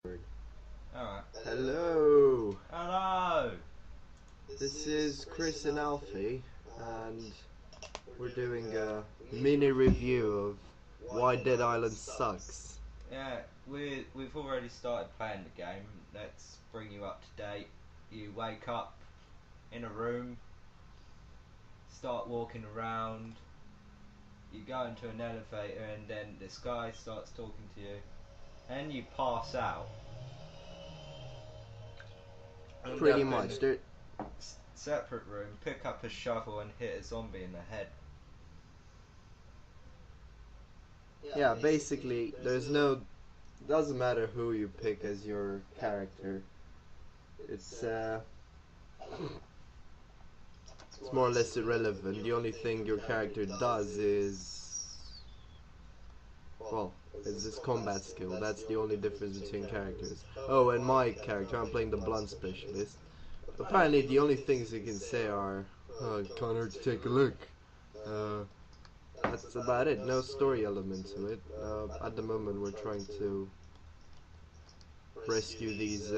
Alright. Hello! Hello! This is Cris and Alfie, and we're doing a mini review of why Dead Island sucks. Yeah, we've already started playing the game. Let's bring you up to date. You wake up in a room, start walking around, you go into an elevator, and then this guy starts talking to you, and you pass out. Pretty much. Separate room, pick up a shovel and hit a zombie in the head. Yeah, basically, doesn't matter who you pick as your character. It's more or less irrelevant. The only thing your character does is, well, is this combat skill. That's the only difference between characters. Oh, and my character, I'm playing the blunt specialist. Apparently the only things you can say are, Connor, take a look. That's about it. No story element to it. At the moment we're trying to rescue these,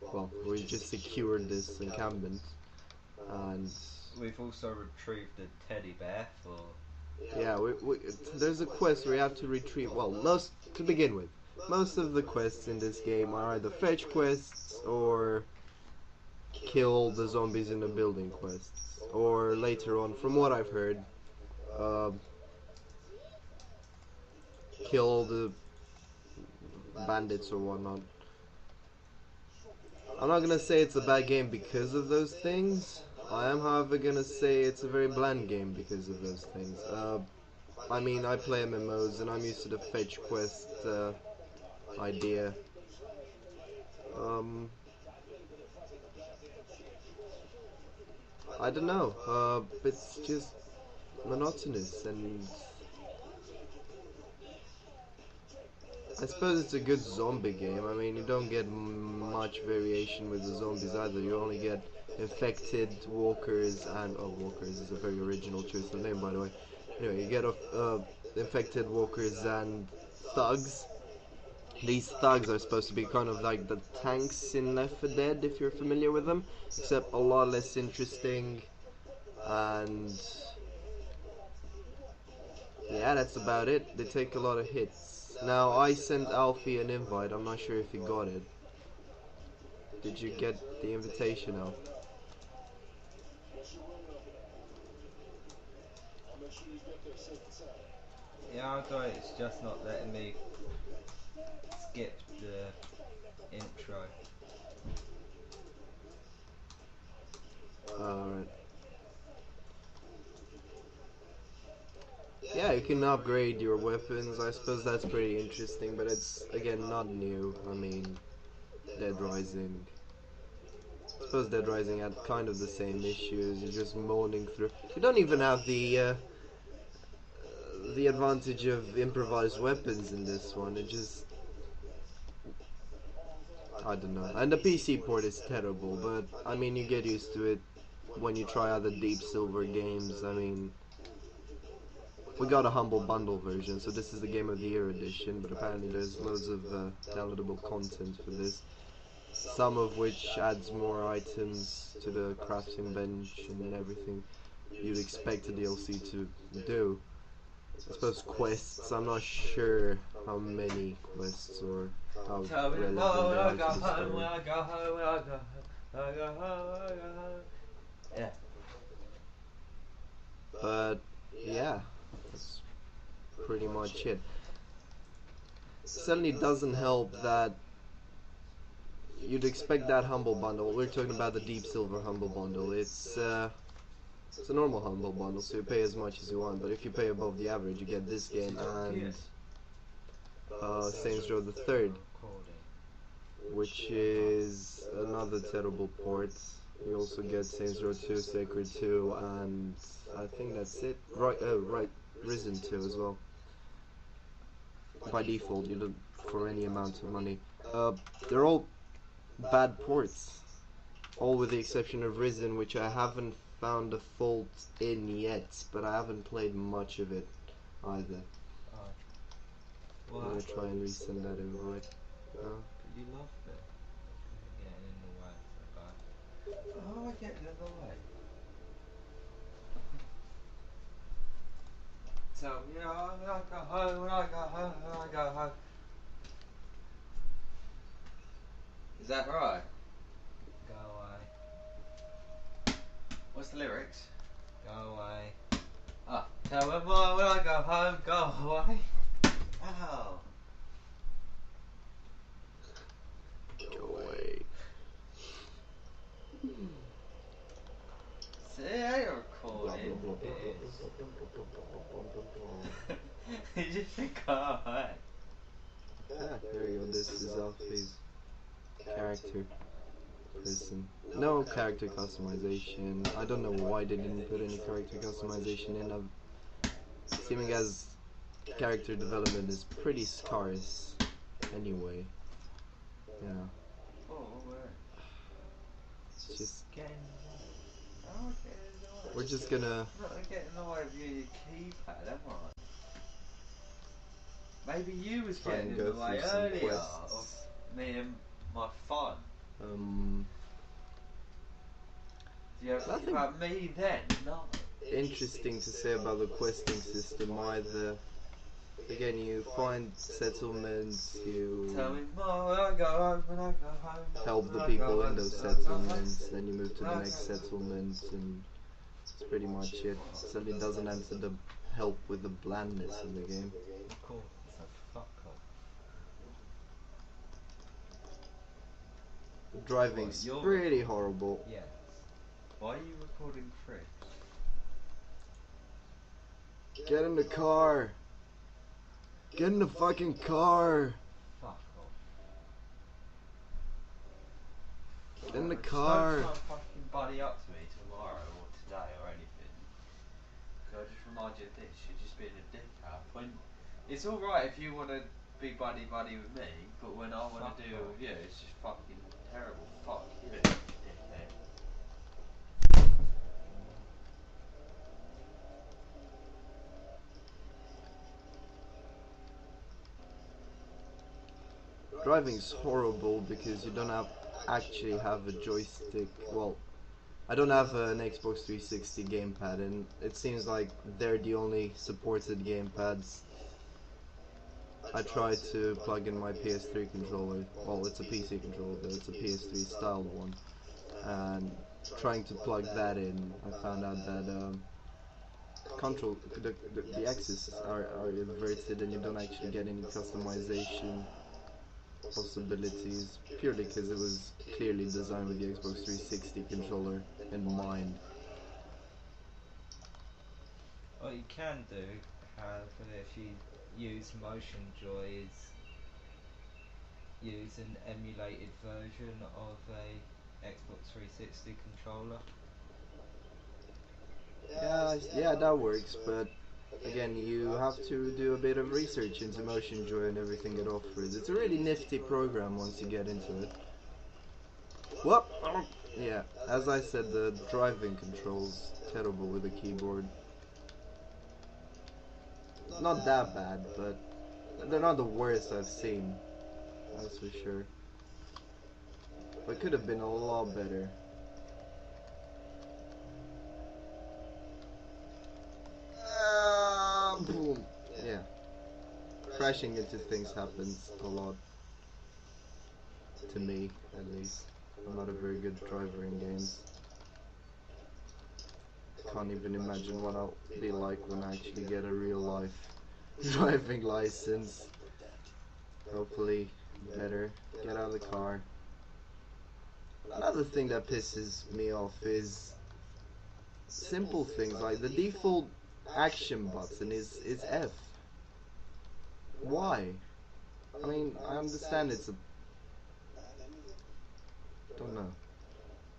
well, we just secured this encampment, and we've also retrieved the teddy bear for... Yeah, there's a quest where you have to retrieve, well, to begin with, most of the quests in this game are either fetch quests or kill the zombies in the building quests, or later on, from what I've heard, kill the bandits or whatnot. I'm not gonna say it's a bad game because of those things. I am, however, gonna say it's a very bland game because of those things. I mean, I play MMOs and I'm used to the fetch quest idea. I don't know. It's just monotonous, and I suppose it's a good zombie game. I mean, you don't get much variation with the zombies either. You only get infected walkers and... oh, walkers is a very original choice of name, by the way. Anyway, you get infected walkers and thugs. These thugs are supposed to be kind of like the tanks in Left 4 Dead, if you're familiar with them, except a lot less interesting, and yeah, that's about it. They take a lot of hits. Now, I sent Alfie an invite. I'm not sure if he got it. Did you get the invitation, Alf? Yeah, I got it. It's just not letting me skip the intro. Alright. Yeah, you can upgrade your weapons. I suppose that's pretty interesting, but it's, again, not new. I mean, Dead Rising. I suppose Dead Rising had kind of the same issues. You're just moaning through. You don't even have the advantage of improvised weapons in this one. It just, I don't know. And the PC port is terrible, but I mean, you get used to it when you try other Deep Silver games. I mean, we got a Humble Bundle version, so this is the Game of the Year edition, but apparently there's loads of downloadable content for this, some of which adds more items to the crafting bench and everything you'd expect a DLC to do. I suppose quests, I'm not sure how many quests or how relevant they are to the story. Yeah. But yeah, that's pretty much it. Certainly doesn't help that you'd expect that Humble Bundle. We're talking about the Deep Silver Humble Bundle. It's a normal Humble Bundle, so you pay as much as you want, but if you pay above the average, you get this game and Saints Row the Third, which is another terrible port. You also get Saints Row 2, Sacred 2, and I think that's it. Right, Risen 2 as well. By default, you don't, for any amount of money. They're all bad ports, all with the exception of Risen, which I haven't found a fault in yet, but I haven't played much of it either. I'm gonna try and resend that invite. Could off it. Getting in the way for a guy. How am I getting in the way? Tell me when I go home, when I go home, when I go home. Is that right? Go away. What's the lyrics? Go away. Ah, tell me when I go home, go away. Ow. Go away. See, I ain't recording. You just said go away. Ah, there you go. This is Alfie's character person. No character customization. I don't know why they didn't put any character customization in. Seeming as character development is pretty scarce anyway. Yeah. Oh, where? It's just Getting in the way. we're just gonna I'm not getting in the way of your keypad, am I? Maybe you was try getting and in go the way through some earlier of quests. me and my fun. Do you have to think Nothing about me then? No. interesting to say about the questing system either. Again, you find settlements, you Tell me more when I go home, when I go home. help the when I go people in home, those when I go home. settlements, then you move to the next settlement, and that's pretty much it. Certainly doesn't answer the help with the blandness of the game. Of course, so fuck off. Driving's What, pretty horrible. Yes. Why are you recording Cris? Get in the car! Get in the fucking car! Fuck off. Get in the Just car! Don't try and fucking buddy up to me tomorrow or today or anything. Because I just remind you of this, you're just being a dickhead. When it's alright if you want to be buddy with me, but when I want to do it with you, it's just fucking terrible. Fuck you, dickhead. Driving's horrible because you don't actually have a joystick. Well, I don't have an Xbox 360 gamepad, and it seems like they're the only supported gamepads. I tried to plug in my PS3 controller. Well, it's a PC controller, but it's a PS3 style one. And trying to plug that in, I found out that the axes are inverted, and you don't actually get any customization possibilities, purely because it was clearly designed with the Xbox 360 controller in mind. What you can do, however, if you use Motion Joy, is use an emulated version of a Xbox 360 controller. Yeah, that works, but again, you have to do a bit of research into Motion Joy and everything it offers. It's a really nifty program once you get into it. Whoop! Yeah, as I said, the driving controls terrible with the keyboard. Not that bad, but they're not the worst I've seen. That's for sure. But it could have been a lot better. Boom. Yeah. Crashing into things happens a lot. To me, at least. I'm not a very good driver in games. Can't even imagine what I'll be like when I actually get a real life driving license. Hopefully better. Get out of the car. Another thing that pisses me off is simple things like the default action button is F. Why? I mean, I understand it's a... don't know.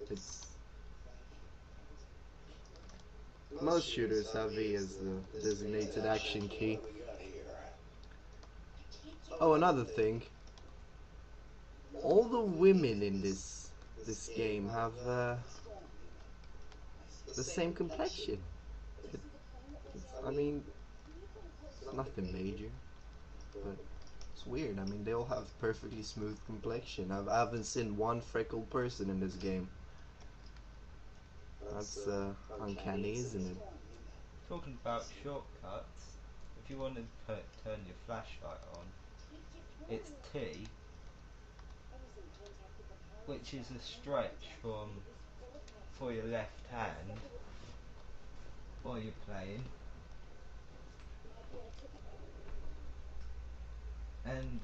It's... most shooters have E as the designated action key. Oh, another thing. All the women in this game have the same complexion. I mean, it's nothing major, but It's weird. I mean, they all have perfectly smooth complexion. I haven't seen one freckled person in this game. That's uncanny, isn't it? Talking about shortcuts, if you want to turn your flashlight on, it's T, which is a stretch for your left hand while you're playing, and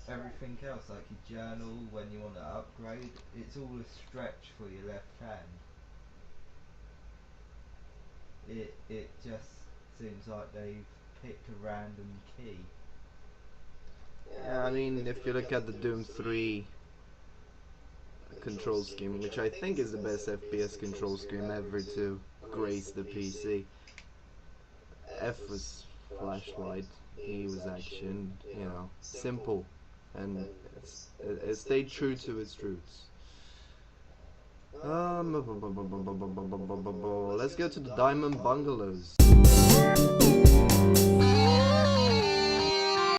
everything else like your journal when you want to upgrade, it's all a stretch for your left hand. It just seems like they've picked a random key. Yeah, I mean, if you look at the Doom 3 control scheme, which I think is the best FPS control scheme ever to grace the PC, F was flashlight, E was action, you know, simple, and it stayed true to its roots. Let's go to the Diamond Bungalows.